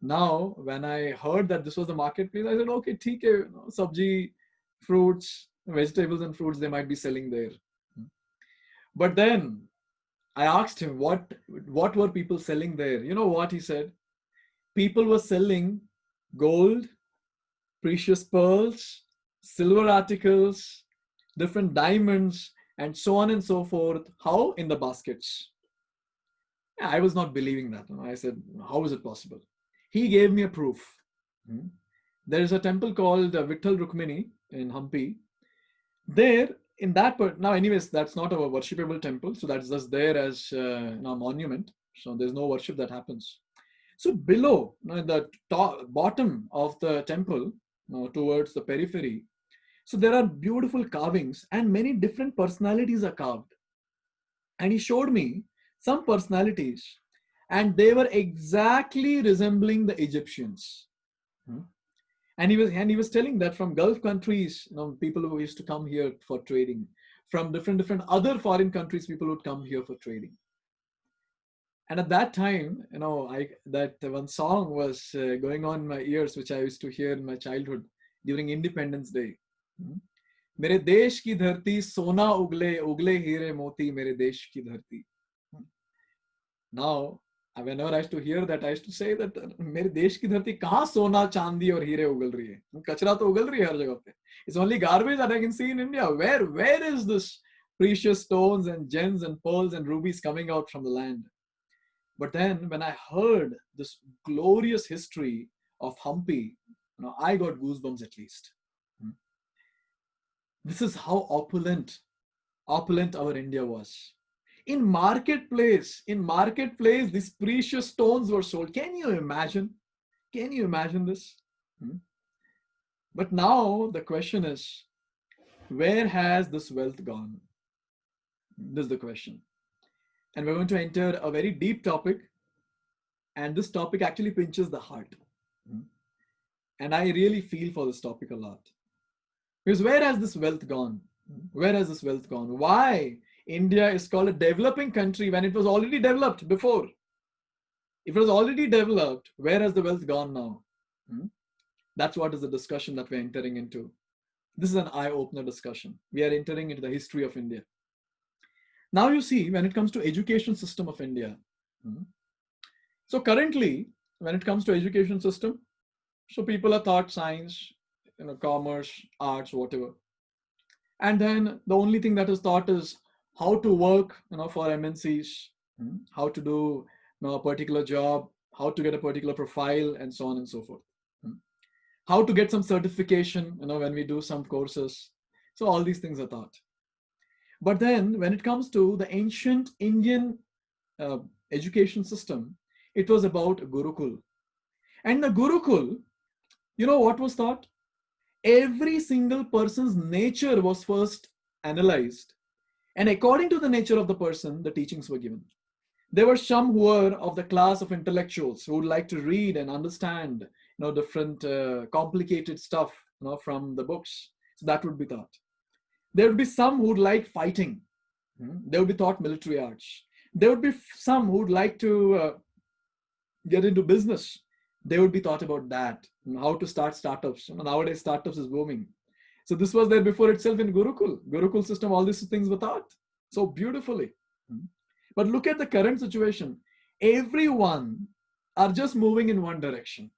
Now, when I heard that this was the marketplace, I said, okay, theek hai, sabji, fruits, vegetables and fruits, they might be selling there. But then I asked him, what were people selling there? You know what he said? People were selling gold, precious pearls, silver articles, different diamonds, and so on and so forth. How? In the baskets. I was not believing that. I said, how is it possible? He gave me a proof. Hmm. There is a temple called Vitthal Rukmini in Hampi. There, in that part, now, anyways, that's not a worshipable temple. So that's just there as a monument. So there's no worship that happens. So below, the bottom of the temple, towards the periphery, so there are beautiful carvings and many different personalities are carved. And he showed me some personalities, and they were exactly resembling the Egyptians. Hmm. And he was telling that from Gulf countries, people who used to come here for trading, from different other foreign countries, people would come here for trading. And at that time, that one song was going on in my ears, which I used to hear in my childhood during Independence Day. Hmm. मेरे देश की धरती सोना उगले उगले हीरे मोती मेरे देश की धरती. Now, whenever I used to hear that, I used to say that मेरे देश की धरती कहाँ सोना चांदी और हीरे उगल रही है? कचरा तो उगल रही है हर जगह पे. It's only garbage that I can see in India. Where is this precious stones and gems and pearls and rubies coming out from the land? But then when I heard this glorious history of Hampi, I got goosebumps at least. This is how opulent our India was. In marketplace, these precious stones were sold. Can you imagine? Can you imagine this? But now the question is, where has this wealth gone? This is the question. And we're going to enter a very deep topic. And this topic actually pinches the heart. And I really feel for this topic a lot. Because where has this wealth gone? Where has this wealth gone? Why India is called a developing country when it was already developed before? If it was already developed, where has the wealth gone now? That's what is the discussion that we're entering into. This is an eye-opener discussion. We are entering into the history of India. Now you see, when it comes to education system of India, so currently, when it comes to education system, so people are taught science, commerce, arts, whatever. And then the only thing that is taught is how to work, for MNCs, how to do a particular job, how to get a particular profile, and so on and so forth. How to get some certification, when we do some courses. So all these things are taught. But then when it comes to the ancient Indian education system, it was about Gurukul. And the Gurukul, what was taught? Every single person's nature was first analyzed. And according to the nature of the person, the teachings were given. There were some who were of the class of intellectuals who would like to read and understand, different complicated stuff, from the books. So that would be taught. There would be some who would like fighting. They would be taught military arts. There would be some who would like to get into business. They would be taught about that, how to start startups. Nowadays, startups is booming. So this was there before itself in Gurukul system. All these things were taught so beautifully. But look at the current situation. Everyone are just moving in one direction.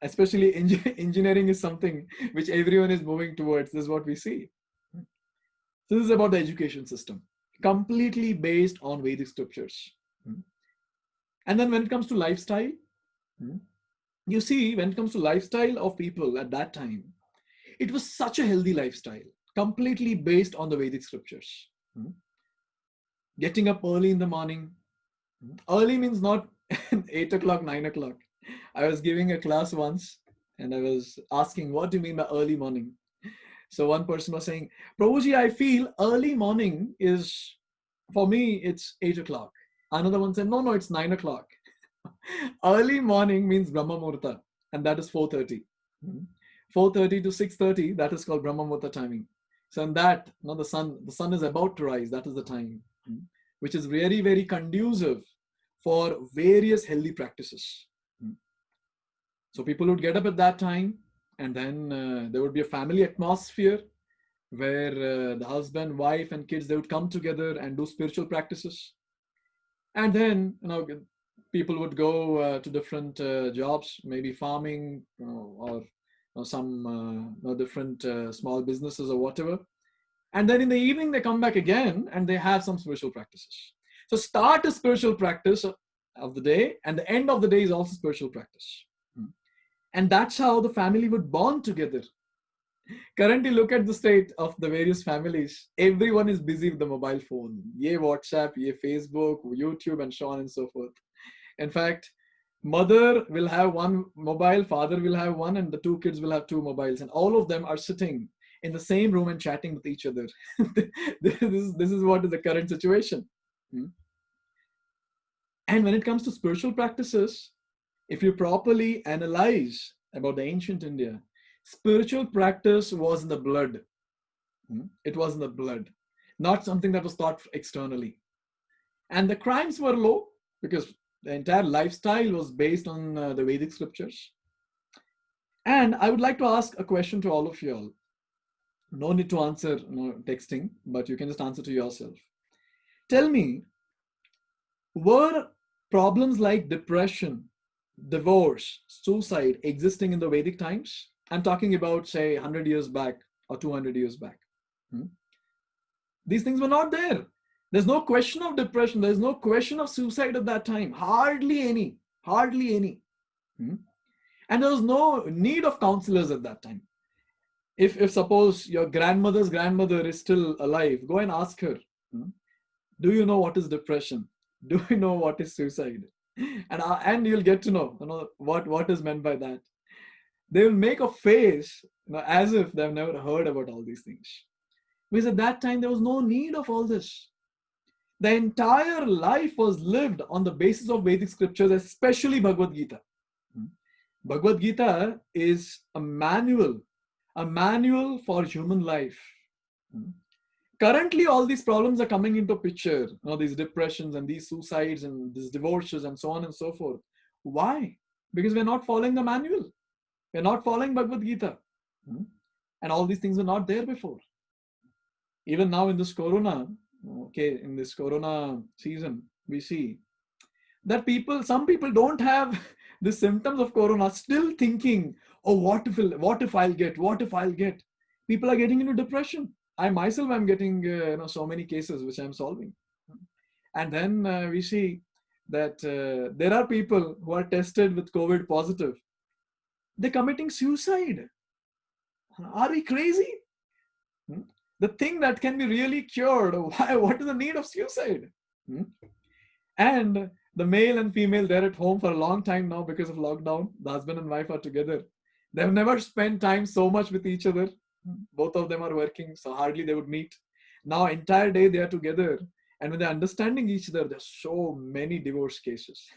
Especially engineering is something which everyone is moving towards. This is what we see. So this is about the education system, completely based on Vedic scriptures. And then when it comes to lifestyle, you see, when it comes to lifestyle of people at that time, it was such a healthy lifestyle, completely based on the Vedic scriptures. Getting up early in the morning. Early means not 8 o'clock, 9 o'clock. I was giving a class once and I was asking, what do you mean by early morning? So one person was saying, Prabhuji, I feel early morning is, for me, it's 8 o'clock. Another one said, no, it's 9 o'clock. Early morning means Brahma Muhurta, and that is 4:30. 4:30 to 6:30, that is called Brahma Muhurta timing. So in that, the sun is about to rise. That is the time, which is very, very conducive for various healthy practices. So people would get up at that time, and then there would be a family atmosphere where the husband, wife, and kids, they would come together and do spiritual practices. And then, people would go to different jobs, maybe farming, or some different small businesses or whatever. And then in the evening, they come back again and they have some spiritual practices. So start a spiritual practice of the day, and the end of the day is also spiritual practice. And that's how the family would bond together. Currently, look at the state of the various families. Everyone is busy with the mobile phone. Ye WhatsApp, ye Facebook, YouTube, and so on and so forth. In fact, mother will have one mobile, father will have one, and the two kids will have two mobiles. And all of them are sitting in the same room and chatting with each other. This is what is the current situation. And when it comes to spiritual practices, if you properly analyze about the ancient India, spiritual practice was in the blood. It was in the blood, not something that was taught externally. And the crimes were low because the entire lifestyle was based on the Vedic scriptures. And I would like to ask a question to all of you all. No need to answer texting, but you can just answer to yourself. Tell me, were problems like depression, divorce, suicide existing in the Vedic times? I'm talking about, say, 100 years back or 200 years back. These things were not there. There's no question of depression. There's no question of suicide at that time. Hardly any. Hardly any. And there was no need of counselors at that time. If suppose your grandmother's grandmother is still alive, go and ask her, do you know what is depression? Do you know what is suicide? And you'll get to know, what is meant by that. They will make a face as if they've never heard about all these things. Because at that time, there was no need of all this. The entire life was lived on the basis of Vedic scriptures, especially Bhagavad Gita. Bhagavad Gita is a manual for human life. Currently, all these problems are coming into picture, these depressions and these suicides and these divorces and so on and so forth. Why? Because we're not following the manual. We're not following Bhagavad Gita. And all these things were not there before. Even now in this corona season, we see that some people don't have the symptoms of corona, still thinking, oh, what if I'll get? People are getting into depression. I myself am getting so many cases which I'm solving. And then we see that there are people who are tested with COVID positive. They're committing suicide. Are we crazy? The thing that can be really cured, what is the need of suicide? And the male and female, they're at home for a long time now because of lockdown. The husband and wife are together. They've never spent time so much with each other. Both of them are working, so hardly they would meet. Now, entire day they are together. And when they're understanding each other, there's so many divorce cases.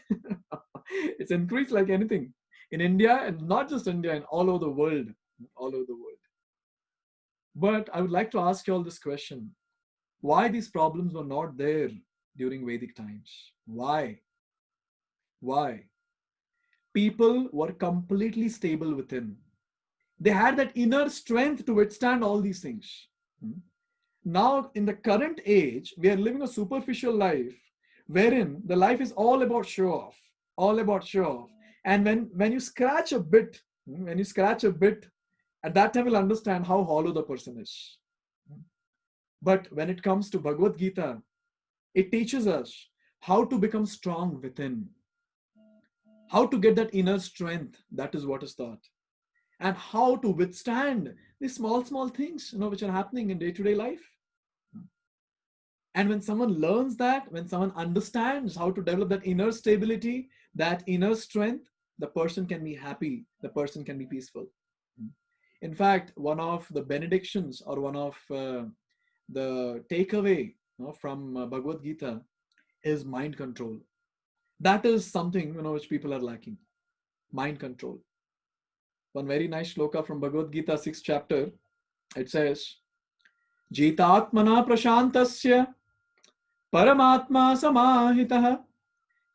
It's increased like anything. In India, and not just India, and all over the world. All over the world. But I would like to ask you all this question. Why these problems were not there during Vedic times? Why? People were completely stable within. They had that inner strength to withstand all these things. Now, in the current age, we are living a superficial life wherein the life is all about show off. And when you scratch a bit, at that time you'll understand how hollow the person is. But when it comes to Bhagavad Gita, it teaches us how to become strong within, how to get that inner strength. That is what is taught, and how to withstand these small things, which are happening in day-to-day life. And when someone learns that, when someone understands how to develop that inner stability, that inner strength, the person can be happy, the person can be peaceful. In fact, one of the benedictions or one of the takeaway from Bhagavad Gita is mind control. That is something which people are lacking. Mind control. One very nice shloka from Bhagavad Gita, 6th chapter. It says, Jitatmana prashantasya paramatma samahitah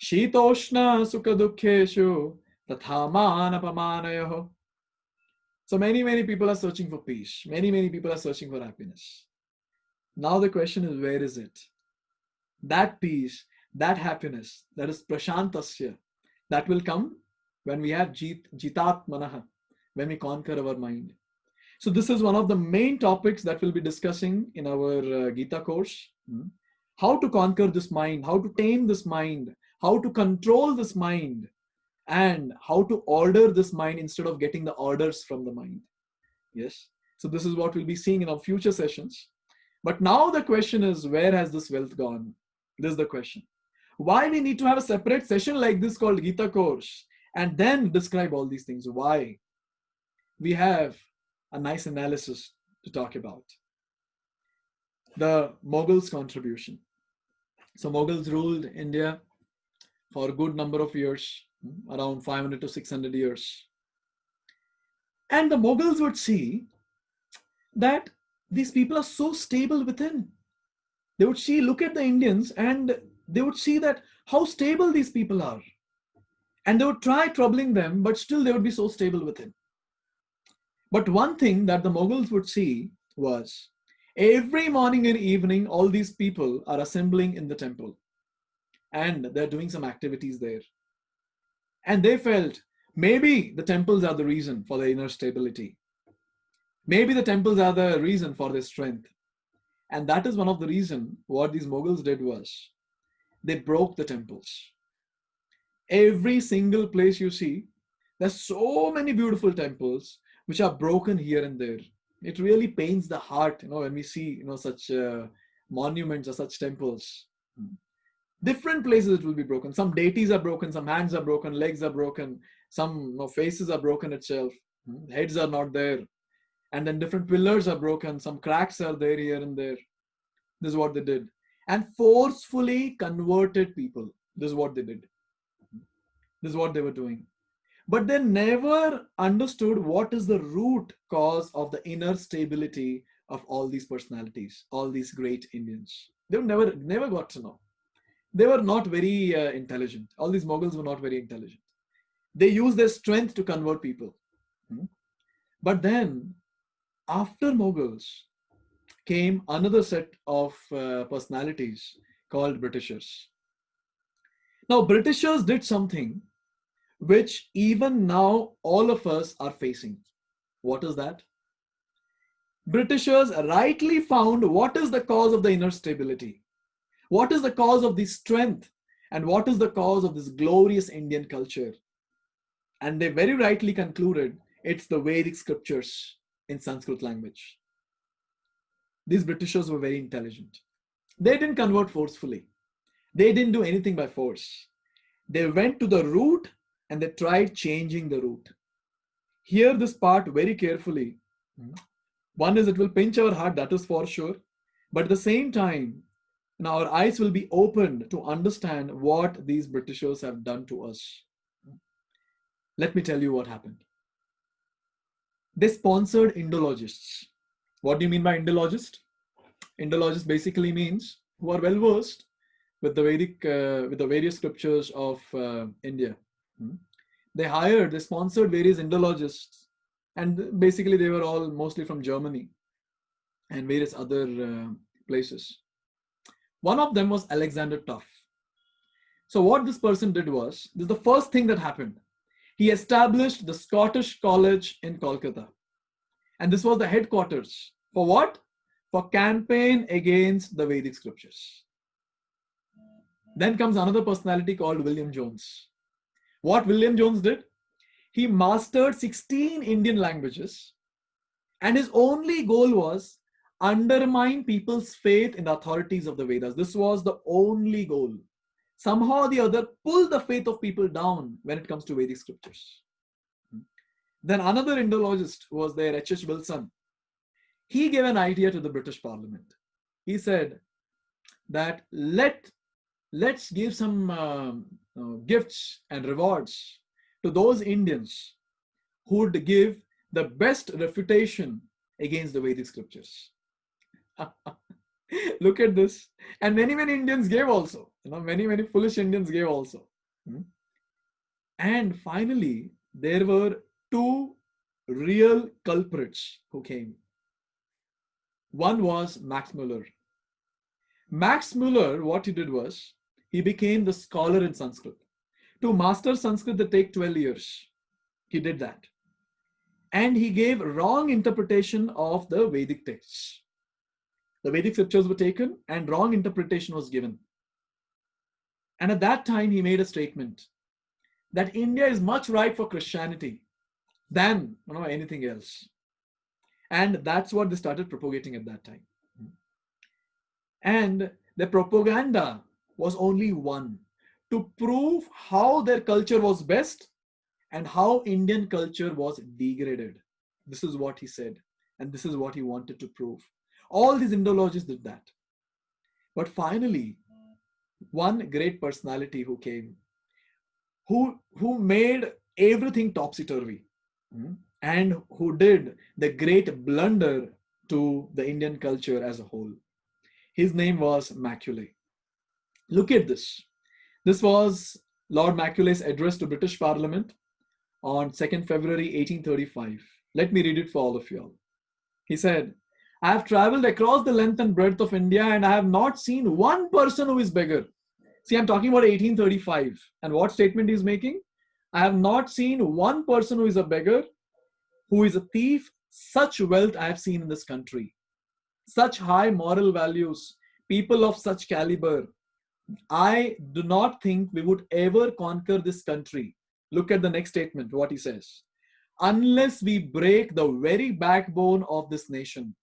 shitoshna sukha dukkheshu Tatha manapamanayoho. So many people are searching for peace. Many people are searching for happiness. Now the question is, where is it? That peace, that happiness, that is prashantasya, that will come when we have jitat manaha, when we conquer our mind. So this is one of the main topics that we'll be discussing in our Gita course. How to conquer this mind, how to tame this mind, how to control this mind, and how to order this mind instead of getting the orders from the mind. Yes. So this is what we'll be seeing in our future sessions. But now the question is, where has this wealth gone? This is the question. Why we need to have a separate session like this called Gita course and then describe all these things? Why? We have a nice analysis to talk about. The Mughals' contribution. So Mughals ruled India for a good number of years, around 500 to 600 years. And the Mughals would see that these people are so stable within. They would see, look at the Indians, and they would see that how stable these people are. And they would try troubling them, but still they would be so stable within. But one thing that the Mughals would see was every morning and evening, all these people are assembling in the temple and they're doing some activities there. And they felt maybe the temples are the reason for their inner stability. Maybe the temples are the reason for their strength. And that is one of the reasons what these Mughals did was they broke the temples. Every single place you see, there's so many beautiful temples which are broken here and there. It really pains the heart, when we see, such monuments or such temples. Different places it will be broken. Some deities are broken, some hands are broken, legs are broken, some faces are broken itself, heads are not there. And then different pillars are broken, some cracks are there here and there. This is what they did. And forcefully converted people. This is what they did. This is what they were doing. But they never understood what is the root cause of the inner stability of all these personalities, all these great Indians. They never got to know. They were not very intelligent. All these Mughals were not very intelligent. They used their strength to convert people. But then, after Mughals, came another set of personalities called Britishers. Now, Britishers did something which even now all of us are facing. What is that? Britishers rightly found what is the cause of the inner stability, what is the cause of this strength, and what is the cause of this glorious Indian culture. And they very rightly concluded it's the Vedic scriptures in Sanskrit language. These Britishers were very intelligent. They didn't convert forcefully. They didn't do anything by force. They went to the root and they tried changing the root. Hear this part very carefully. One is it will pinch our heart, that is for sure. But at the same time, our eyes will be opened to understand what these Britishers have done to us. Let me tell you what happened. They sponsored Indologists. What do you mean by Indologist? Indologist basically means who are well versed with the Vedic, with the various scriptures of India. They sponsored various Indologists, and basically they were all mostly from Germany and various other places. One of them was Alexander Tuff. So what this person did was, this is the first thing that happened. He established the Scottish College in Kolkata. And this was the headquarters. For what? For campaign against the Vedic scriptures. Then comes another personality called William Jones. What William Jones did? He mastered 16 Indian languages, and his only goal was undermine people's faith in the authorities of the Vedas. This was the only goal. Somehow or the other, pull the faith of people down when it comes to Vedic scriptures. Then another Indologist was there, H.H. Wilson. He gave an idea to the British Parliament. He said that let's give some gifts and rewards to those Indians who would give the best refutation against the Vedic scriptures. Look at this. And many Indians gave also. Many foolish Indians gave also. And finally, there were two real culprits who came. One was Max Muller. Max Muller, what he did was, he became the scholar in Sanskrit. To master Sanskrit, they take 12 years. He did that. And he gave wrong interpretation of the Vedic texts. The Vedic scriptures were taken and wrong interpretation was given. And at that time, he made a statement that India is much ripe for Christianity than anything else. And that's what they started propagating at that time. And the propaganda was only one, to prove how their culture was best and how Indian culture was degraded. This is what he said, and this is what he wanted to prove. All these Indologists did that. But finally, one great personality who came, who made everything topsy-turvy, and who did the great blunder to the Indian culture as a whole. His name was Macaulay. Look at this. This was Lord Macaulay's address to British Parliament on 2nd February 1835. Let me read it for all of you all. He said, I have traveled across the length and breadth of India and I have not seen one person who is beggar. See, I'm talking about 1835. And what statement he's making? I have not seen one person who is a beggar, who is a thief. Such wealth I have seen in this country. Such high moral values, people of such caliber. I do not think we would ever conquer this country. Look at the next statement, what he says. Unless we break the very backbone of this nation.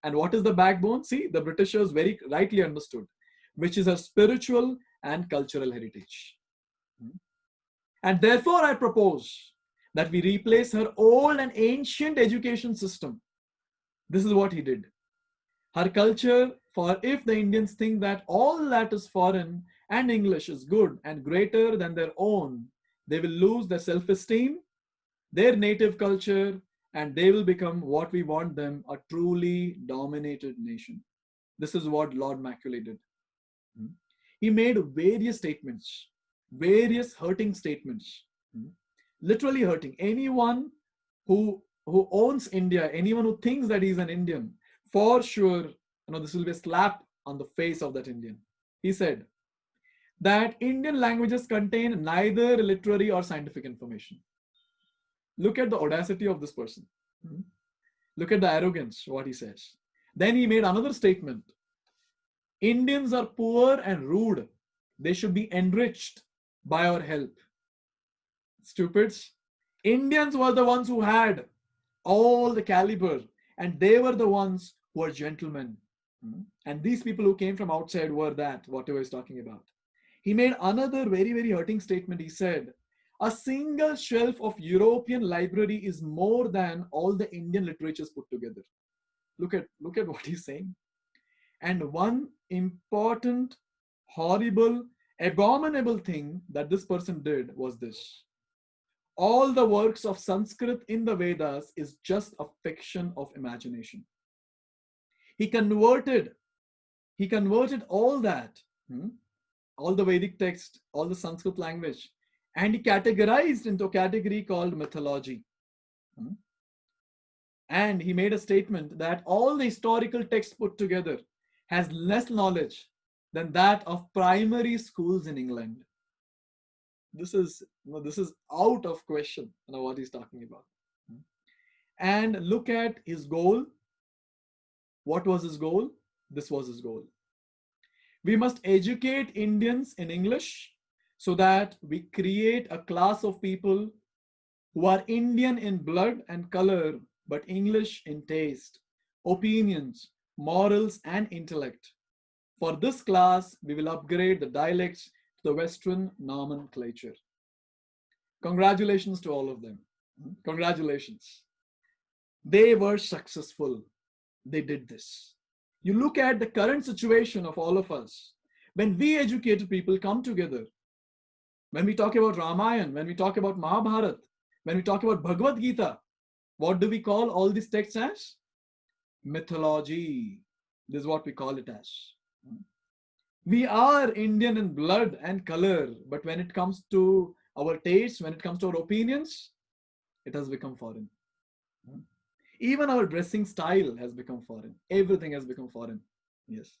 And what is the backbone? See, the Britishers very rightly understood, which is a spiritual and cultural heritage. And therefore, I propose that we replace her old and ancient education system. This is what he did. Her culture, for if the Indians think that all that is foreign and English is good and greater than their own, they will lose their self-esteem, their native culture, and they will become what we want them, a truly dominated nation. This is what Lord Macaulay did. He made various statements, various hurting statements, literally hurting. Anyone who owns India, anyone who thinks that he's an Indian, for sure, this will be a slap on the face of that Indian. He said that Indian languages contain neither literary or scientific information. Look at the audacity of this person. Look at the arrogance, what he says. Then he made another statement. Indians are poor and rude. They should be enriched by our help. Stupids. Indians were the ones who had all the caliber, and they were the ones who were gentlemen. And these people who came from outside were that, whatever he's talking about. He made another very, very hurting statement. He said, a single shelf of European library is more than all the Indian literatures put together. Look at what he's saying. And one important, horrible, abominable thing that this person did was this. All the works of Sanskrit in the Vedas is just a fiction of imagination. He converted all that, all the Vedic text, all the Sanskrit language, and he categorized into a category called mythology. And he made a statement that all the historical texts put together has less knowledge than that of primary schools in England. This is out of question, what he's talking about. And look at his goal. What was his goal? This was his goal. We must educate Indians in English so that we create a class of people who are Indian in blood and color, but English in taste, opinions, morals, and intellect. For this class, we will upgrade the dialects to the Western nomenclature. Congratulations to all of them. Congratulations. They were successful. They did this. You look at the current situation of all of us. When we educated people come together, when we talk about Ramayana, when we talk about Mahabharata, when we talk about Bhagavad Gita, what do we call all these texts as? Mythology. This is what we call it as. We are Indian in blood and color, but when it comes to our tastes, when it comes to our opinions, it has become foreign. Even our dressing style has become foreign. Everything has become foreign. Yes.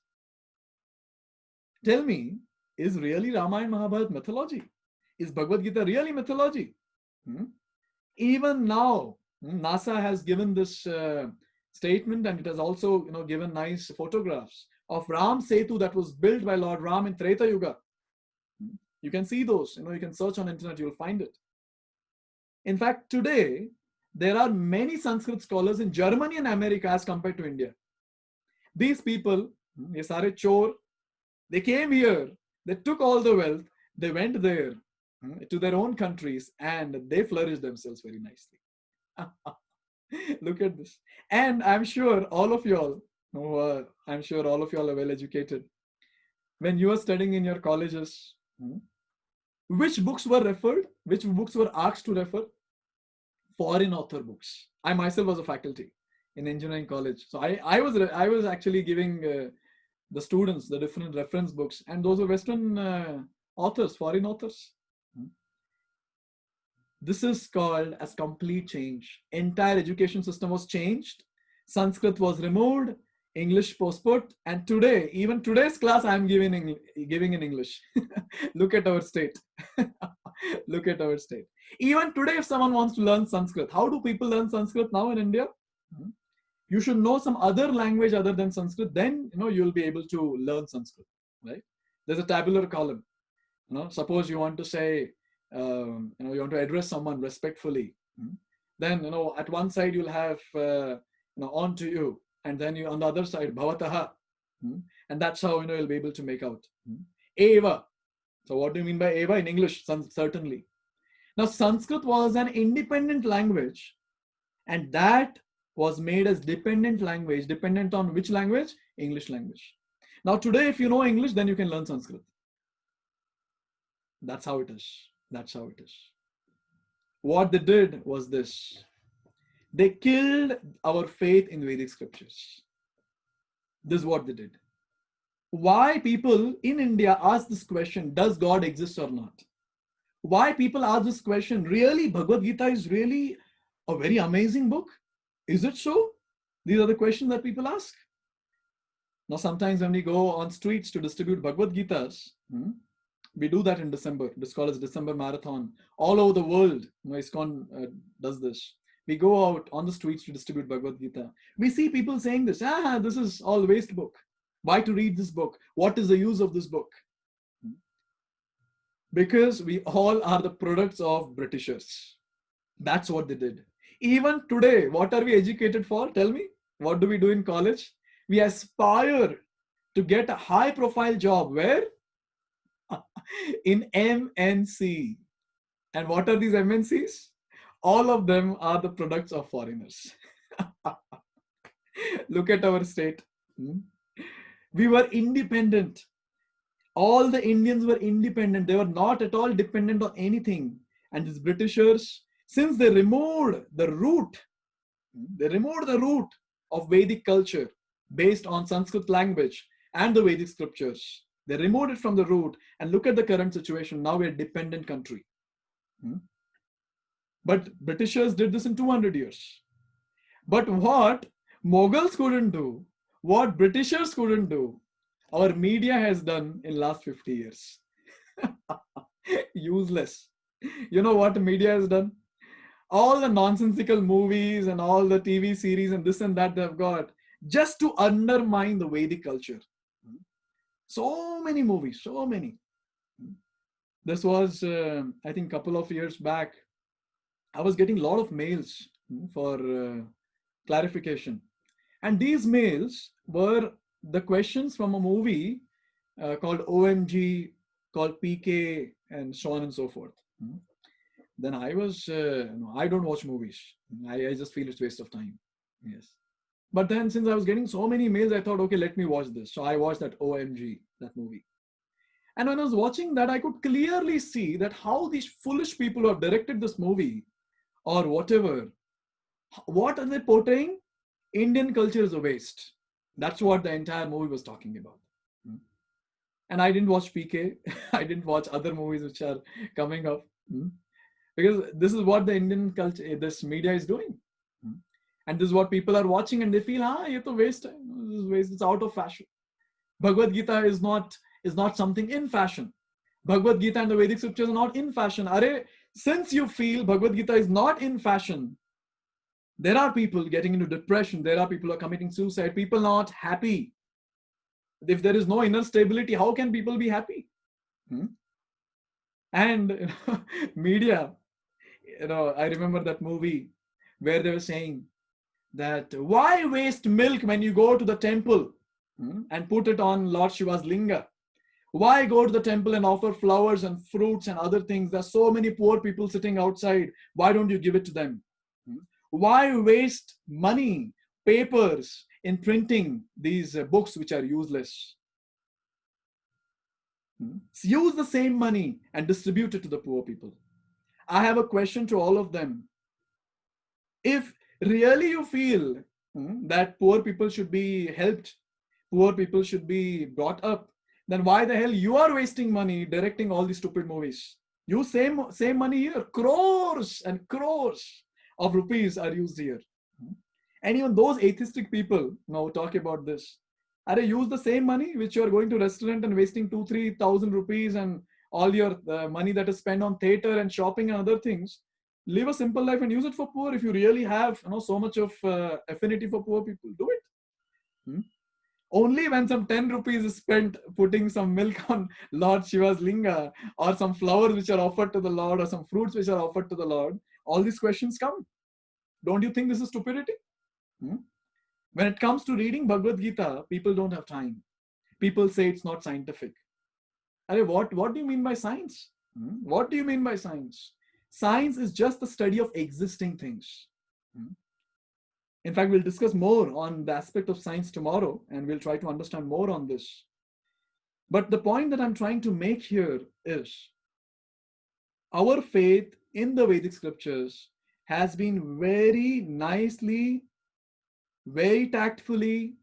Tell me, is really Ramayana Mahabharata mythology? Is Bhagavad Gita really mythology? Hmm? Even now, NASA has given this statement, and it has also given nice photographs of Ram Setu that was built by Lord Ram in Treta Yuga. You can see those. You can search on internet, you'll find it. In fact, today there are many Sanskrit scholars in Germany and America as compared to India. These people, ye sare chor, they came here, they took all the wealth, they went there to their own countries, and they flourished themselves very nicely. Look at this. And I'm sure all of y'all, I'm sure all of y'all are well educated. When you are studying in your colleges, which books were referred? Which books were asked to refer? Foreign author books. I myself was a faculty in engineering college, so I was actually giving the students the different reference books, and those were Western authors, foreign authors. This is called as complete change. Entire education system was changed. Sanskrit was removed. English was put, and today, even today's class, I am giving in English. Look at our state. Look at our state. Even today, if someone wants to learn Sanskrit, how do people learn Sanskrit now in India? You should know some other language other than Sanskrit. Then you'll be able to learn Sanskrit. Right? There's a tabular column. Suppose you want to say, you want to address someone respectfully. Then at one side you'll have on to you, and then you on the other side bhavataha, and that's how you'll be able to make out eva. So what do you mean by eva in English? Certainly. Now Sanskrit was an independent language, and that was made as dependent language. Dependent on which language? English language. Now today, if you know English, then you can learn Sanskrit. That's how it is. That's how it is. What they did was this. They killed our faith in Vedic scriptures. This is what they did. Why people in India ask this question, does God exist or not? Why people ask this question, really Bhagavad Gita is really a very amazing book? Is it so? These are the questions that people ask. Now sometimes when we go on streets to distribute Bhagavad Gitas, we do that in December. This called as December Marathon. All over the world, ISKCON does this. We go out on the streets to distribute Bhagavad Gita. We see people saying this, this is all waste book. Why to read this book? What is the use of this book? Because we all are the products of Britishers. That's what they did. Even today, what are we educated for? Tell me, what do we do in college? We aspire to get a high profile job. Where? In MNC. And what are these MNCs? All of them are the products of foreigners. Look at our state. We were independent. All the Indians were independent. They were not at all dependent on anything. And these Britishers, since they removed the root of Vedic culture based on Sanskrit language and the Vedic scriptures, they removed it from the root, and look at the current situation. Now we're a dependent country. But Britishers did this in 200 years. But what Mughals couldn't do, what Britishers couldn't do, our media has done in last 50 years. Useless. You know what media has done? All the nonsensical movies and all the TV series and this and that they've got just to undermine the Vedic culture. So many movies, so many. This was, I think, a couple of years back. I was getting a lot of mails for clarification. And these mails were the questions from a movie called OMG, called PK, and so on and so forth. Then I was, I don't watch movies. I just feel it's waste of time. Yes. But then since I was getting so many mails, I thought, okay, let me watch this. So I watched that OMG, that movie. And when I was watching that, I could clearly see that how these foolish people who have directed this movie or whatever, what are they portraying? Indian culture is a waste. That's what the entire movie was talking about. And I didn't watch PK. I didn't watch other movies which are coming up. Hmm? Because this is what the Indian culture, this media is doing. Hmm? And this is what people are watching and they feel, ye to waste time. This is waste. It's out of fashion. Bhagavad Gita is not something in fashion. Bhagavad Gita and the Vedic scriptures are not in fashion. Are, since you feel Bhagavad Gita is not in fashion, there are people getting into depression. There are people who are committing suicide. People not happy. If there is no inner stability, how can people be happy? Hmm? And media, I remember that movie where they were saying that why waste milk when you go to the temple and put it on Lord Shiva's linga? Why go to the temple and offer flowers and fruits and other things? There's so many poor people sitting outside. Why don't you give it to them? Why waste money, papers in printing these books which are useless? Use the same money and distribute it to the poor people. I have a question to all of them. If really you feel that poor people should be helped, poor people should be brought up, then why the hell you are wasting money directing all these stupid movies? You same money here, crores and crores of rupees are used here. And even those atheistic people now talk about this. Are they use the same money which you are going to restaurant and wasting 2-3 thousand rupees and all your money that is spent on theater and shopping and other things? Live a simple life and use it for poor. If you really have so much of affinity for poor people, do it. Hmm? Only when some 10 rupees is spent putting some milk on Lord Shiva's linga, or some flowers which are offered to the Lord, or some fruits which are offered to the Lord, all these questions come. Don't you think this is stupidity? Hmm? When it comes to reading Bhagavad Gita, people don't have time. People say it's not scientific. What do you mean by science? What do you mean by science? Science is just the study of existing things. In fact, we'll discuss more on the aspect of science tomorrow, and we'll try to understand more on this. But the point that I'm trying to make here is our faith in the Vedic scriptures has been very nicely, very tactfully,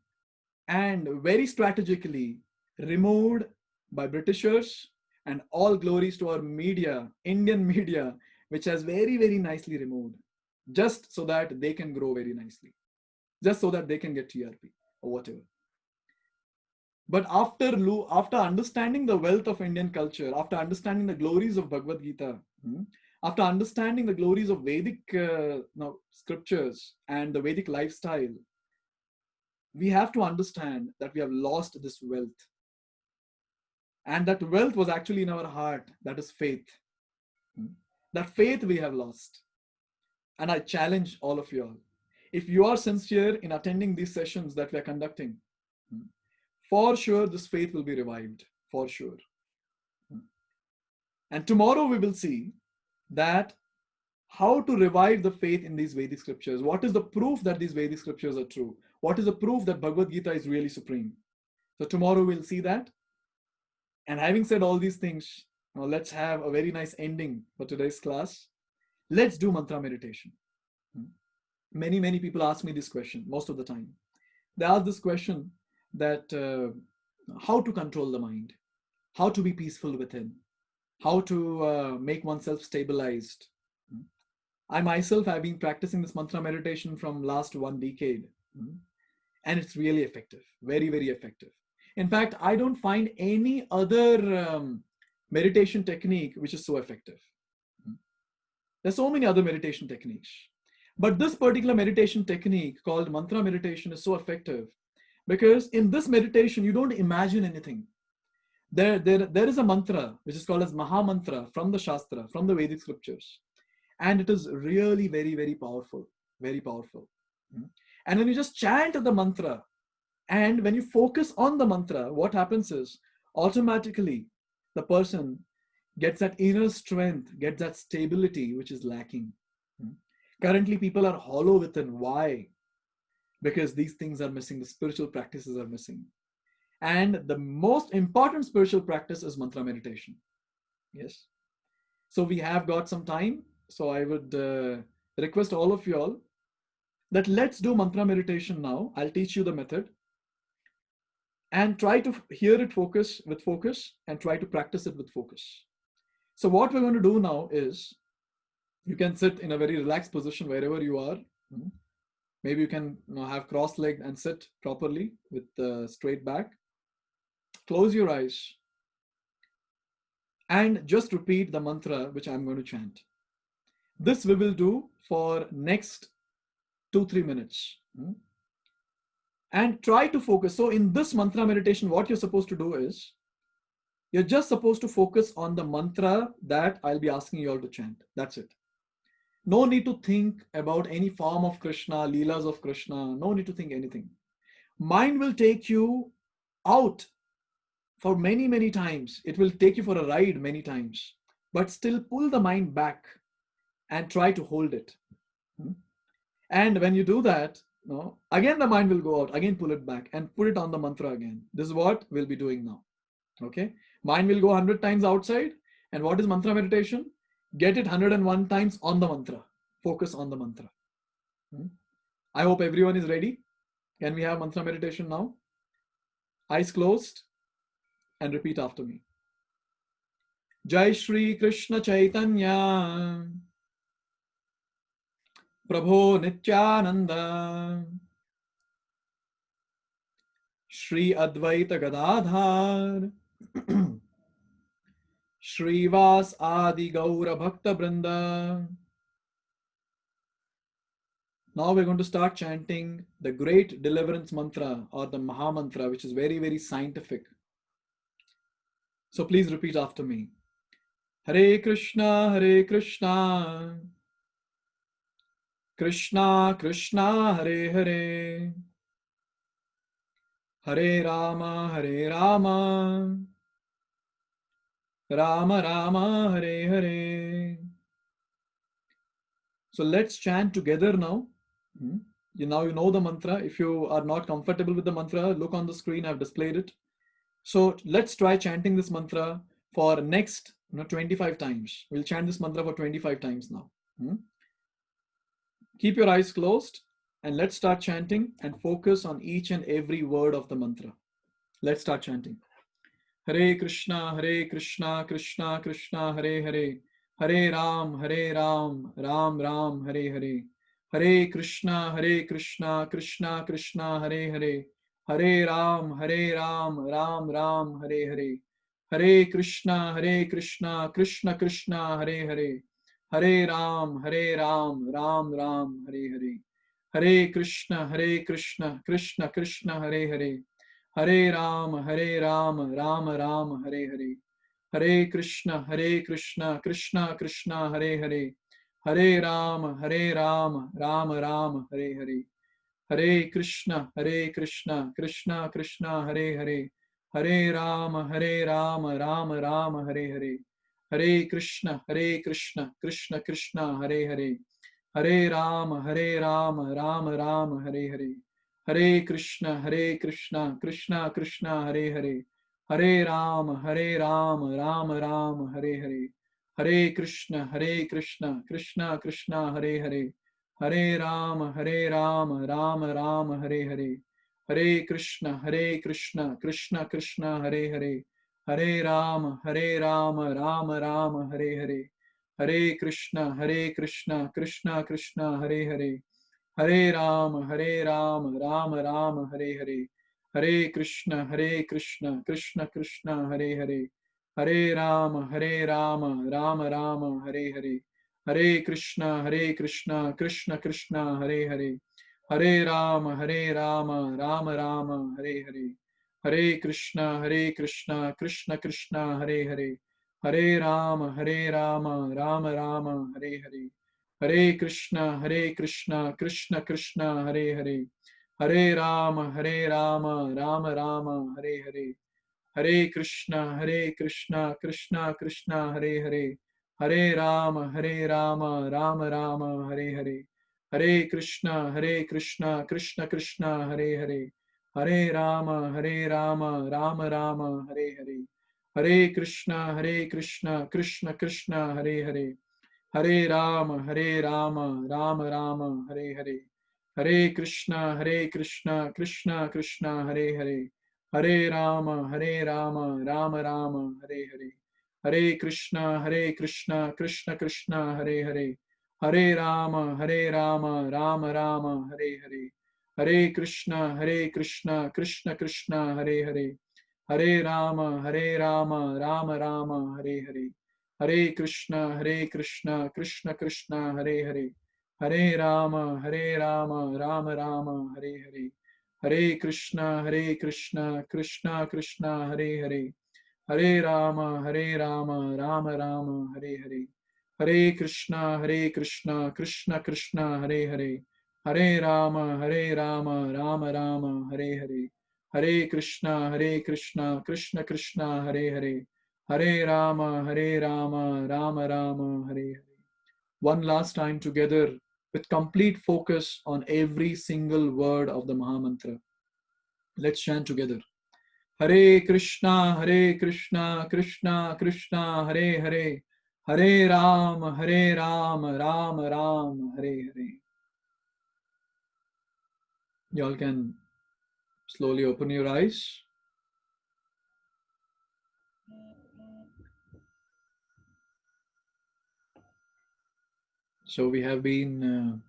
and very strategically removed by Britishers, and all glories to our media, Indian media, which has very, very nicely removed, just so that they can grow very nicely, just so that they can get TRP or whatever. But after understanding the wealth of Indian culture, after understanding the glories of Bhagavad Gita, after understanding the glories of Vedic scriptures and the Vedic lifestyle, we have to understand that we have lost this wealth. And that wealth was actually in our heart. That is faith. That faith we have lost. And I challenge all of you all. If you are sincere in attending these sessions that we are conducting, for sure this faith will be revived. For sure. And tomorrow we will see that how to revive the faith in these Vedic scriptures. What is the proof that these Vedic scriptures are true? What is the proof that Bhagavad Gita is really supreme? So tomorrow we'll see that. And having said all these things, now let's have a very nice ending for today's class. Let's do mantra meditation. Many people ask me this question most of the time. They ask this question that how to control the mind, how to be peaceful within, how to make oneself stabilized. I myself have been practicing this mantra meditation from last 1 decade, and it's really effective, very, very effective. In fact, I don't find any other meditation technique which is so effective. There's so many other meditation techniques, but this particular meditation technique called mantra meditation is so effective because in this meditation you don't imagine anything. There is a mantra which is called as Maha Mantra from the Shastra, from the Vedic scriptures, and it is really very, very powerful, very powerful. And when you just chant the mantra, and when you focus on the mantra, what happens is automatically the person gets that inner strength, gets that stability which is lacking. Currently, people are hollow within. Why? Because these things are missing, the spiritual practices are missing. And the most important spiritual practice is mantra meditation. Yes. So we have got some time. So I would request all of you all that let's do mantra meditation now. I'll teach you the method. And try to hear it with focus, and try to practice it with focus. So what we're going to do now is you can sit in a very relaxed position wherever you are. Maybe you can have cross-legged and sit properly with the straight back. Close your eyes and just repeat the mantra which I'm going to chant. This we will do for next 2-3 minutes. And try to focus. So in this mantra meditation, what you're supposed to do is you're just supposed to focus on the mantra that I'll be asking you all to chant. That's it. No need to think about any form of Krishna, Leelas of Krishna. No need to think anything. Mind will take you out for many, many times. It will take you for a ride many times. But still pull the mind back and try to hold it. And when you do that, again the mind will go out, again pull it back and put it on the mantra again. This is what we'll be doing now. Okay? Mind will go 100 times outside. And what is mantra meditation? Get it 101 times on the mantra. Focus on the mantra. I hope everyone is ready. Can we have mantra meditation now? Eyes closed and repeat after me. Jai Shri Krishna Chaitanya Prabho Nityananda Shri Advaita Gadadhar Shrivas Adi Gaura Bhakta Brinda. Now we're going to start chanting the great deliverance mantra or the Maha Mantra, which is very, very scientific. So please repeat after me. Hare Krishna, Hare Krishna, Krishna Krishna, Hare Hare, Hare Rama, Hare Rama, Rama Rama, Hare Hare. So let's chant together now. Now you know the mantra. If you are not comfortable with the mantra, look on the screen. I've displayed it. So let's try chanting this mantra for next 25 times. We'll chant this mantra for 25 times now. Keep your eyes closed and let's start chanting and focus on each and every word of the mantra. Let's start chanting. Hare Krishna, Krishna Krishna, Hare Hare, Hare Ram, Ram Ram, Hare Hare. Hare Krishna, Krishna Krishna, Hare Hare, Hare Ram, Ram Ram, Hare Hare. Hare Krishna, Krishna Krishna, Hare Hare, Hare Ram, Ram Ram, Hare Hare. Hare Krishna, Krishna Krishna, Hare Hare. Hare Ram, Ram Ram, Hare Hare. Hare Krishna, Krishna Krishna, Hare Hare. Hare Ram, Ram Ram, Hare Hare. Hare Krishna, Krishna Krishna, Hare Hare. Hare Ram, Ram Ram, Hare Hare. Hare Krishna, Krishna Krishna, Hare Hare. Hare Ram, Ram Ram, Hare Hare. Hare Krishna, Krishna Krishna, Hare Hare. Hare Ram, Ram Ram, Hare Hare. Hare Krishna, Krishna Krishna, Hare Hare. Hare Ram, Ram Ram, Hare Hare. Hare Krishna, Krishna Krishna, Hare Hare. Hare Ram, Ram Ram, Hare Hare. Hare Krishna, Krishna Krishna, Hare Hare. Hare Ram, Ram Ram, Hare Hare. Hare Krishna, Krishna Krishna, Hare Hare. Hare Ram, Ram Ram, Hare Hare. Hare Krishna, Krishna Krishna, Hare Hare. Hare Ram, Ram Ram, Hare Hare. Hare Krishna, Krishna Krishna, Hare Hare. Hare Ram, Ram Ram, Hare Hare. Hare Krishna, Krishna Krishna, Hare Hare. Hare Ram, Ram Ram, Hare Hare. Hare Krishna, Krishna Krishna, Hare Hare. Hare Ram, Ram Ram, Hare Hare. Hare Krishna, Krishna Krishna, Hare Hare. Hare Ram, Ram Ram, Hare Hare. Hare Krishna, Krishna Krishna, Hare Hare. Hare Ram, Ram Ram, Hare Hare. Hare Krishna, Krishna Krishna, Hare Hare. Hare Ram, Ram Ram, Hare Hare. Hare Krishna, Krishna Krishna, Hare Hare, Hare Rama, Rama Rama, Hare Hare, Hare Krishna, Krishna Krishna, Hare Hare, Hare Rama, Rama Rama, Hare Hare, Hare Krishna, Krishna Krishna, Hare Hare, Hare Rama, Rama Rama, Hare Hare, Hare Krishna, Krishna Krishna, Hare Hare, Hare Rama, Rama Rama, Hare Hare. Hare Krishna, Krishna Krishna, Hare Hare. Hare Rama, Rama Rama, Hare Hare. Hare Krishna, Krishna Krishna, Hare Hare. Hare Rama, Rama Rama, Hare Hare. One last time together with complete focus on every single word of the Mahamantra. Let's chant together. Hare Krishna, Krishna Krishna, Hare Hare, Hare Ram, Ram Ram, Hare Hare. Y'all can slowly open your eyes. So we have been,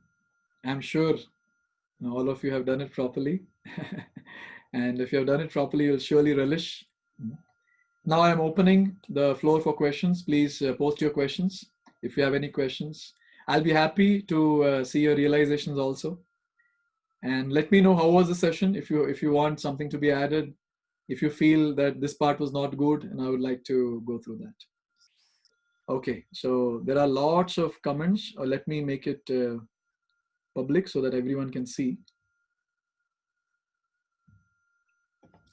I'm sure all of you have done it properly. And if you have done it properly, you'll surely relish. Now I'm opening the floor for questions. Please post your questions if you have any questions. I'll be happy to see your realizations also. And let me know how was the session. If you want something to be added, if you feel that this part was not good, and I would like to go through that. Okay, so there are lots of comments. Let me make it public so that everyone can see.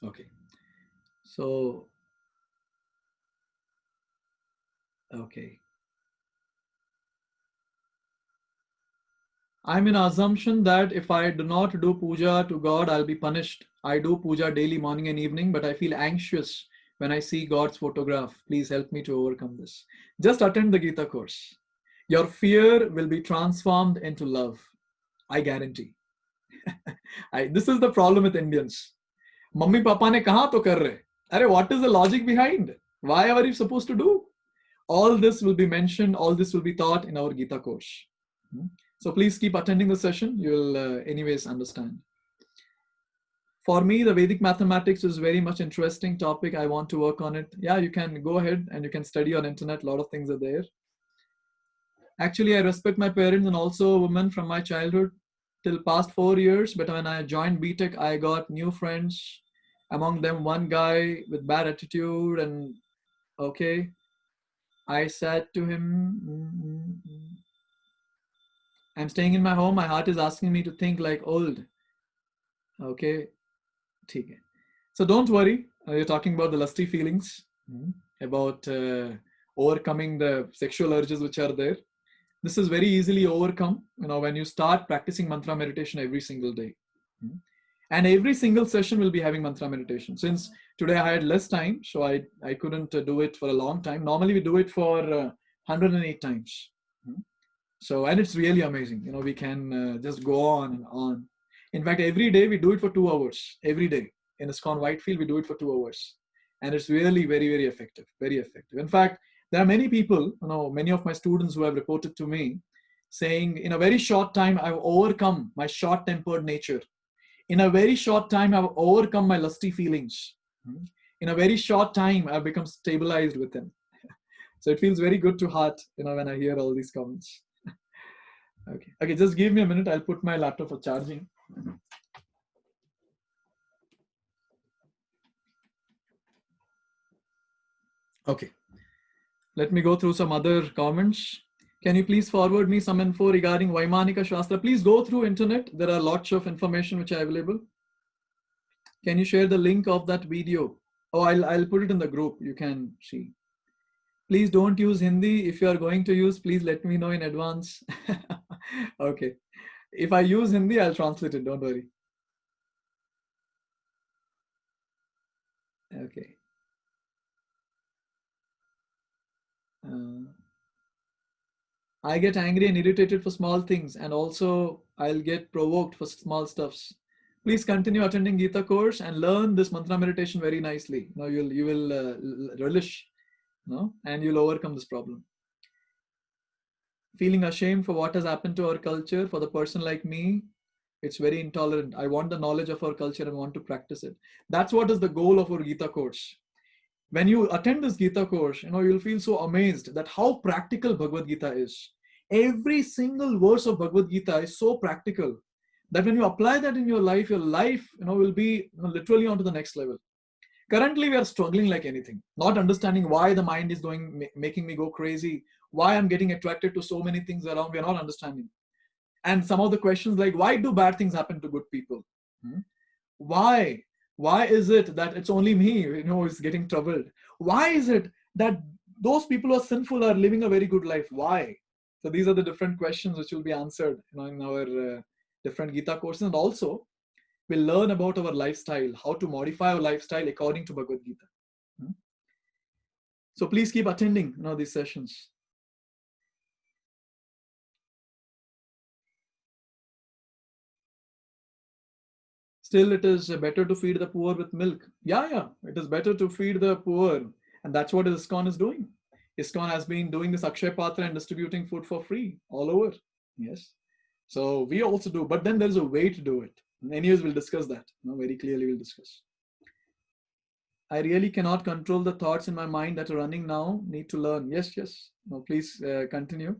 Okay, so okay. I'm in assumption that if I do not do puja to God, I'll be punished. I do puja daily, morning and evening, but I feel anxious when I see God's photograph. Please help me to overcome this. Just attend the Gita course. Your fear will be transformed into love. I guarantee. This is the problem with Indians. Mummy papa ne kaha to kar rahe? Arey, what is the logic behind? Why are you supposed to do? All this will be mentioned, all this will be taught in our Gita course. So please keep attending the session. You'll anyways understand. For me, the Vedic mathematics is very much interesting topic. I want to work on it. Yeah, you can go ahead and you can study on internet. A lot of things are there. Actually, I respect my parents and also women from my childhood till past 4 years. But when I joined BTech, I got new friends. Among them, one guy with bad attitude. And okay, I said to him, I'm staying in my home. My heart is asking me to think like old. Okay, okay. So don't worry. You're talking about the lusty feelings, about overcoming the sexual urges which are there. This is very easily overcome, when you start practicing mantra meditation every single day. And every single session will be having mantra meditation. Since today I had less time, so I couldn't do it for a long time. Normally we do it for 108 times. So, and it's really amazing. We can just go on and on. In fact, every day we do it for 2 hours. Every day in ISKCON Whitefield, we do it for 2 hours. And it's really very, very effective. Very effective. In fact, there are many people, many of my students who have reported to me saying, in a very short time, I've overcome my short-tempered nature. In a very short time, I've overcome my lusty feelings. In a very short time, I've become stabilized within. So it feels very good to heart, when I hear all these comments. Okay, just give me a minute. I'll put my laptop for charging. Okay, let me go through some other comments. Can you please forward me some info regarding Vaimanika Shastra? Please go through internet. There are lots of information which are available. Can you share the link of that video? Oh, I'll put it in the group. You can see. Please don't use Hindi. If you are going to use, please let me know in advance. Okay. If I use Hindi, I'll translate it. Don't worry. Okay. I get angry and irritated for small things, and also I'll get provoked for small stuffs. Please continue attending Gita course and learn this mantra meditation very nicely. Now you will relish no? And you'll overcome this problem. Feeling ashamed for what has happened to our culture, for the person like me, it's very intolerant. I want the knowledge of our culture and want to practice it. That's what is the goal of our Gita course. When you attend this Gita course, you'll feel so amazed that how practical Bhagavad Gita is. Every single verse of Bhagavad Gita is so practical that when you apply that in your life will be literally onto the next level. Currently, we are struggling like anything, not understanding why the mind is making me go crazy, why I'm getting attracted to so many things around. We are not understanding. And some of the questions like, why do bad things happen to good people? Why? Why is it that it's only me, who's getting troubled? Why is it that those people who are sinful are living a very good life? Why? So these are the different questions which will be answered, in our different Gita courses. And also, we'll learn about our lifestyle, how to modify our lifestyle according to Bhagavad Gita. So please keep attending, these sessions. Still, it is better to feed the poor with milk. Yeah, it is better to feed the poor. And that's what ISKCON is doing. ISKCON has been doing this Akshay Patra and distributing food for free all over. Yes. So we also do, but then there's a way to do it. Anyways, we'll discuss that. Very clearly we'll discuss. I really cannot control the thoughts in my mind that are running now. Need to learn. Yes. No, please continue.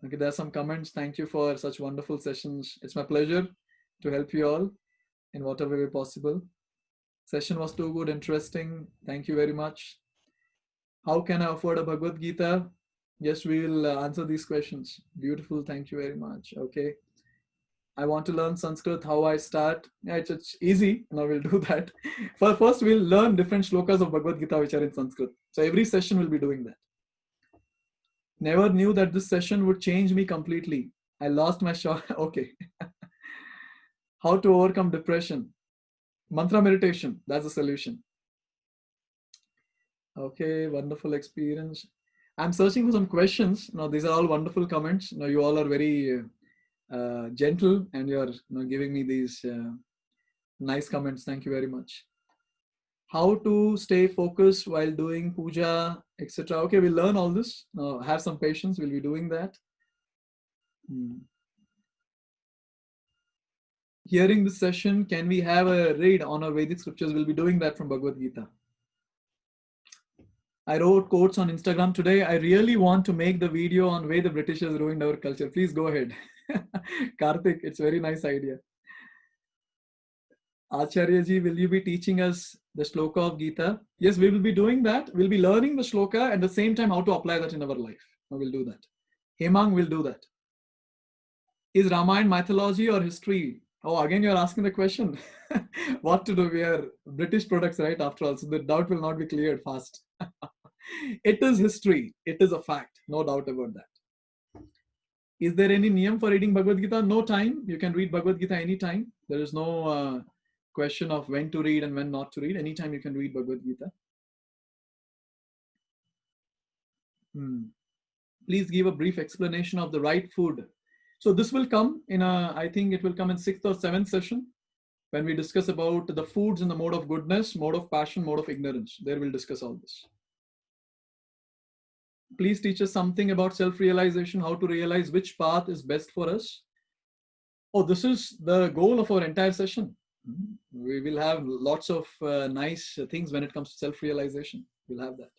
Okay, there are some comments. Thank you for such wonderful sessions. It's my pleasure to help you all in whatever way possible. Session was too good, interesting. Thank you very much. How can I afford a Bhagavad Gita? Yes, we will answer these questions. Beautiful. Thank you very much. Okay. I want to learn Sanskrit. How I start? Yeah, it's easy. Now we'll do that. First, we'll learn different shlokas of Bhagavad Gita which are in Sanskrit. So every session will be doing that. Never knew that this session would change me completely. I lost my shot. Okay. How to overcome depression? Mantra meditation. That's the solution. Okay, wonderful experience. I'm searching for some questions. Now, these are all wonderful comments. Now, you all are very gentle and you're giving me these nice comments. Thank you very much. How to stay focused while doing puja, etc. Okay, we'll learn all this. Now, have some patience. We'll be doing that. Hearing this session, can we have a read on our Vedic scriptures? We'll be doing that from Bhagavad Gita. I wrote quotes on Instagram today. I really want to make the video on way the Britishers ruined our culture. Please go ahead. Kartik, it's a very nice idea. Acharya ji, will you be teaching us the shloka of Gita? Yes, we will be doing that. We'll be learning the shloka and at the same time how to apply that in our life. We'll do that. Hemang will do that. Is Ramayana mythology or history? Oh, again, you're asking the question. What to do? We are British products, right? After all, so the doubt will not be cleared fast. It is history. It is a fact. No doubt about that. Is there any niyam for reading Bhagavad Gita? No time. You can read Bhagavad Gita anytime. There is no question of when to read and when not to read. Anytime you can read Bhagavad Gita. Please give a brief explanation of the right food. So this will come in I think it will come in 6th or 7th session when we discuss about the foods in the mode of goodness, mode of passion, mode of ignorance. There we'll discuss all this. Please teach us something about self-realization, how to realize which path is best for us. Oh, this is the goal of our entire session. We will have lots of nice things when it comes to self-realization. We'll have that.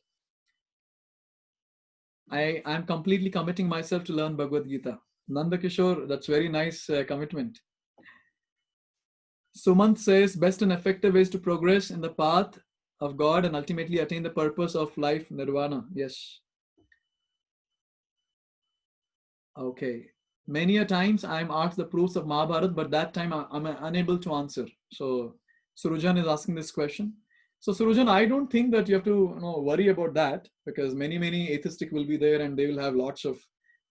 I'm completely committing myself to learn Bhagavad Gita. Nanda Kishore, that's very nice commitment. Sumant says, best and effective ways to progress in the path of God and ultimately attain the purpose of life, nirvana. Yes. Okay. Many a times I'm asked the proofs of Mahabharata, but that time I'm unable to answer. So Surujan is asking this question. So Surujan, I don't think that you have to worry about that because many atheistic will be there and they will have lots of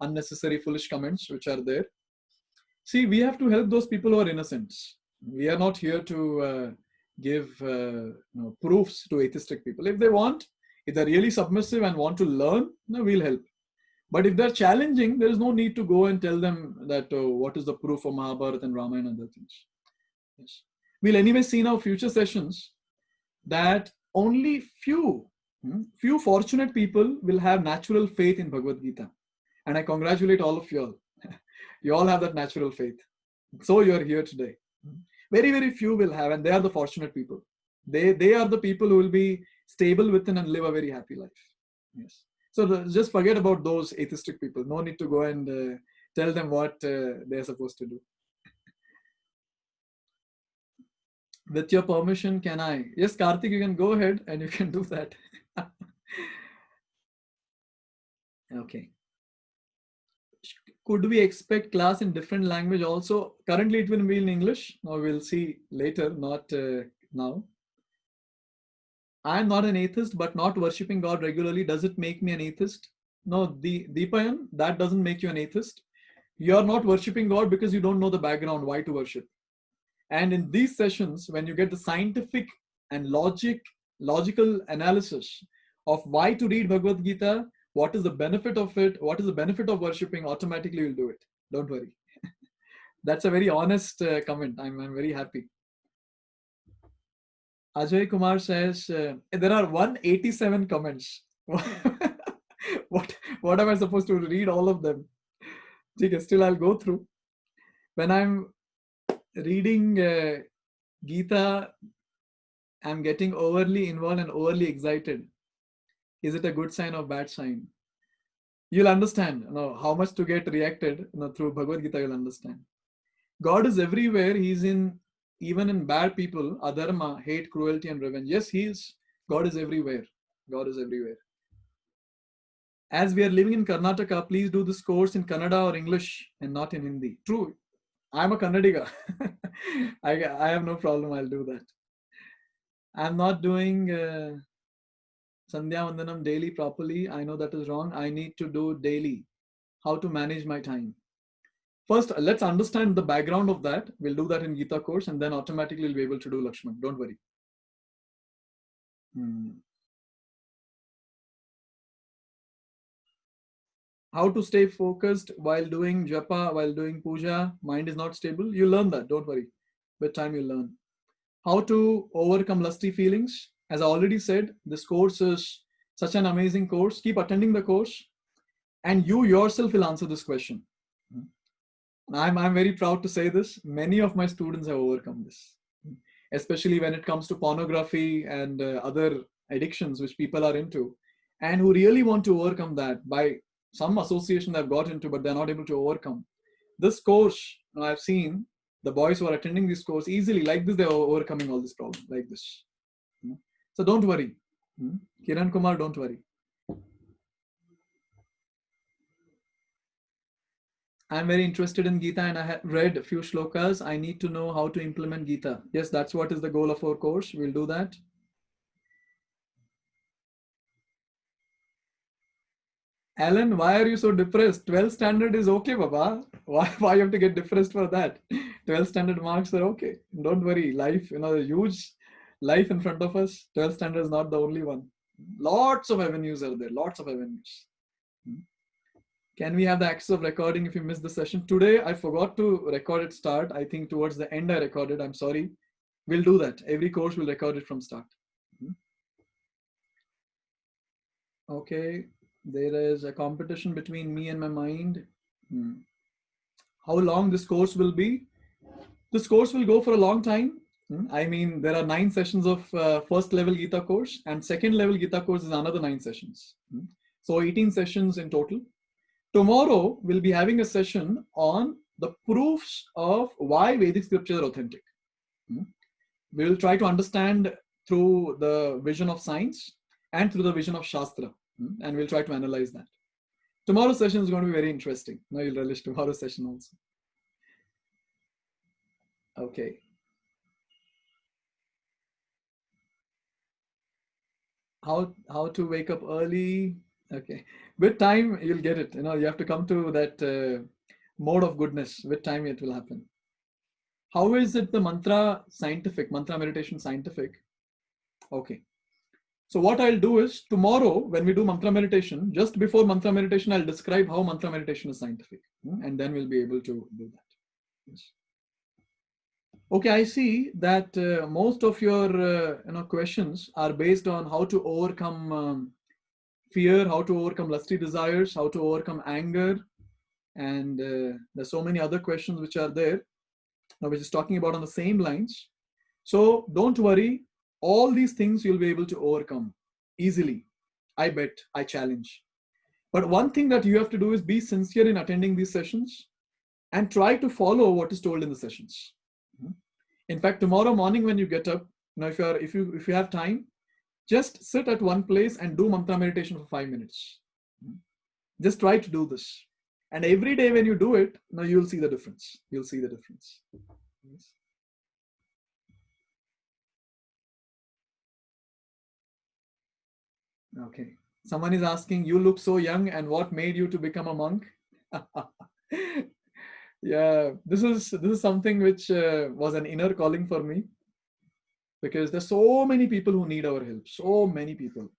unnecessary foolish comments which are there. See, we have to help those people who are innocent. We are not here to give proofs to atheistic people. If they want, if they're really submissive and want to learn, we'll help. But if they're challenging, there is no need to go and tell them that what is the proof of Mahabharata and Ramayana and other things. Yes. We'll anyway see in our future sessions that only few Few fortunate people will have natural faith in Bhagavad Gita. And I congratulate all of you all. You all have that natural faith. So you are here today. Very, very few will have, and they are the fortunate people. They are the people who will be stable within and live a very happy life. Yes. So just forget about those atheistic people. No need to go and tell them what they're supposed to do. With your permission, can I? Yes, Karthik, you can go ahead and you can do that. Okay. Could we expect class in different language also? Currently, it will be in English. Now we'll see later, not now. I am not an atheist, but not worshipping God regularly, does it make me an atheist? No, the Deepayan, that doesn't make you an atheist. You are not worshipping God because you don't know the background, why to worship. And in these sessions, when you get the scientific and logical analysis of why to read Bhagavad Gita, what is the benefit of it, what is the benefit of worshipping, automatically you'll do it. Don't worry. That's a very honest comment. I'm very happy. Ajay Kumar says, there are 187 comments. What am I supposed to read all of them? Okay, still I'll go through. When I'm reading Gita, I'm getting overly involved and overly excited. Is it a good sign or bad sign? You'll understand how much to get reacted through Bhagavad Gita. You'll understand. God is everywhere. He's even in bad people, adharma, hate, cruelty, and revenge. Yes, God is everywhere. God is everywhere. As we are living in Karnataka, please do this course in Kannada or English and not in Hindi. True. I'm a Kannadiga. I have no problem. I'll do that. I'm not doing Sandhya Vandanam daily properly. I know that is wrong. I need to do daily. How to manage my time. First, let's understand the background of that. We'll do that in Gita course and then automatically we'll be able to do Lakshman. Don't worry. How to stay focused while doing japa, while doing puja. Mind is not stable. You learn that. Don't worry. With time you'll learn. How to overcome lusty feelings. As I already said, this course is such an amazing course. Keep attending the course and you yourself will answer this question. I'm very proud to say this. Many of my students have overcome this, especially when it comes to pornography and other addictions which people are into and who really want to overcome that by some association they've got into, but they're not able to overcome. This course, I've seen the boys who are attending this course easily like this, they're overcoming all this problem like this. So don't worry. Kiran Kumar, don't worry. I'm very interested in Gita and I have read a few shlokas. I need to know how to implement Gita. Yes, that's what is the goal of our course. We'll do that. Alan, why are you so depressed? 12th standard is okay, Baba. Why you have to get depressed for that? 12th standard marks are okay. Don't worry. Life, a huge life in front of us. 12th standard is not the only one. Lots of avenues are there. Lots of avenues. Can we have the access of recording if you missed the session? Today, I forgot to record it start. I think towards the end I recorded. I'm sorry. We'll do that. Every course will record it from start. Okay. There is a competition between me and my mind. How long this course will be? This course will go for a long time. I mean, there are 9 sessions of first level Gita course and second level Gita course is another 9 sessions. So 18 sessions in total. Tomorrow, we'll be having a session on the proofs of why Vedic scriptures are authentic. We will try to understand through the vision of science and through the vision of Shastra. And we'll try to analyze that. Tomorrow's session is going to be very interesting. Now you'll relish tomorrow's session also. Okay. How to wake up early? Okay. With time, you'll get it. You have to come to that mode of goodness. With time, it will happen. How is it the mantra meditation scientific? Okay. So what I'll do is tomorrow when we do mantra meditation, just before mantra meditation, I'll describe how mantra meditation is scientific. And then we'll be able to do that. Yes. Okay, I see that most of your questions are based on how to overcome fear, how to overcome lusty desires, how to overcome anger, and there's so many other questions which are there, which is talking about on the same lines. So don't worry, all these things you'll be able to overcome easily. I bet, I challenge. But one thing that you have to do is be sincere in attending these sessions and try to follow what is told in the sessions. In fact, tomorrow morning when you get up, if you have time, just sit at one place and do mantra meditation for 5 minutes. Just try to do this. And every day when you do it, now you'll see the difference. You'll see the difference. Yes. Okay. Someone is asking, you look so young, and what made you to become a monk? Yeah, this is something which was an inner calling for me, because there's so many people who need our help. So many people.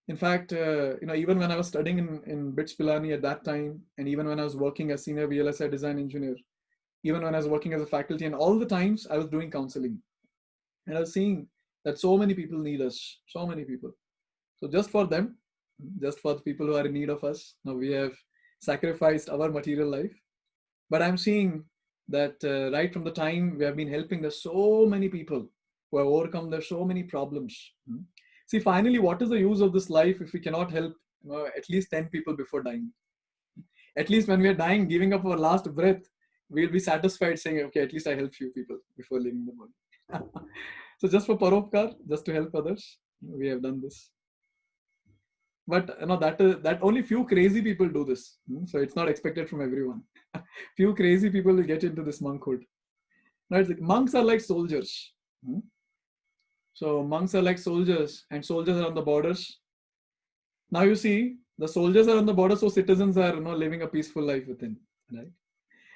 In fact, even when I was studying in BITS Pilani at that time, and even when I was working as senior VLSI design engineer, even when I was working as a faculty, and all the times I was doing counseling, and I was seeing that so many people need us, so many people. So just for them, just for the people who are in need of us, now we have sacrificed our material life. But I'm seeing that right from the time we have been helping, there's so many people who have overcome, there's so many problems. See, finally, what is the use of this life if we cannot help at least 10 people before dying? At least when we are dying, giving up our last breath, we'll be satisfied saying, okay, at least I helped few people before leaving the body. So just for paropkar, just to help others, we have done this. But that only few crazy people do this. So it's not expected from everyone. Few crazy people will get into this monkhood. Now, monks are like soldiers. So monks are like soldiers, and soldiers are on the borders. Now you see, the soldiers are on the border, so citizens are living a peaceful life within. Right?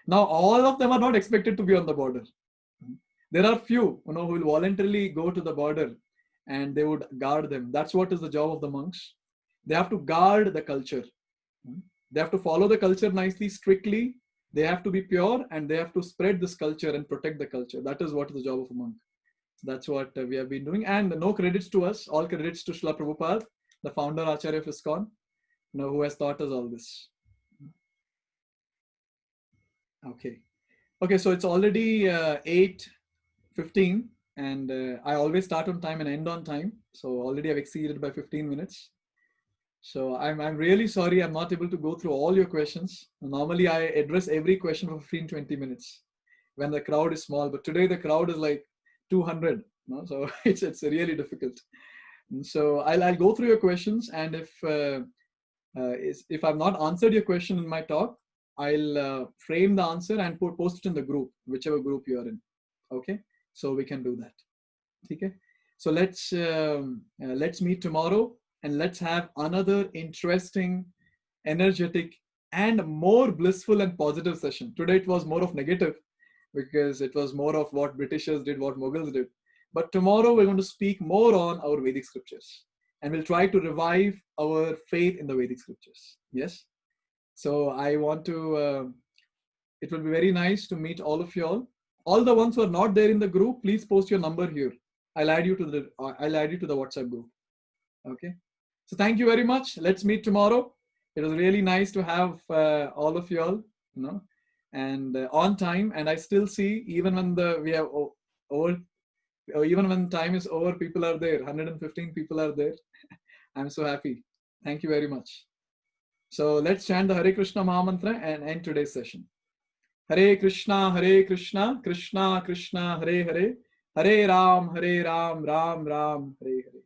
Now all of them are not expected to be on the border. There are few who will voluntarily go to the border, and they would guard them. That's what is the job of the monks. They have to guard the culture. They have to follow the culture nicely, strictly. They have to be pure, and they have to spread this culture and protect the culture. That is what is the job of a monk. That's what we have been doing. And no credits to us, all credits to Srila Prabhupada, the founder Acharya of ISKCON, who has taught us all this. Okay, so it's already 8:15, and I always start on time and end on time. So already I've exceeded by 15 minutes. So I'm really sorry I'm not able to go through all your questions. Normally I address every question for 15-20 minutes when the crowd is small, but today the crowd is like 200. So it's really difficult. And so I'll go through your questions, and if I've not answered your question in my talk, I'll frame the answer and post it in the group, whichever group you are in. Okay, so we can do that. Okay, so let's meet tomorrow, and let's have another interesting, energetic, and more blissful and positive session. Today it was more of negative, because it was more of what Britishers did, what Mughals did. But tomorrow we're going to speak more on our Vedic scriptures, and we'll try to revive our faith in the Vedic scriptures. Yes. So I want to, it will be very nice to meet all of you all. All the ones who are not there in the group, please post your number here. I'll add you to the WhatsApp group. Okay. So thank you very much. Let's meet tomorrow. It was really nice to have all of you all, and on time. And I still see, even when we have over, even when time is over, people are there. 115 people are there. I'm so happy. Thank you very much. So let's chant the Hare Krishna Mahamantra and end today's session. Hare Krishna, Krishna Krishna, Hare Hare, Hare Ram, Ram Ram, Hare Hare.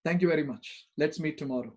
Thank you very much. Let's meet tomorrow.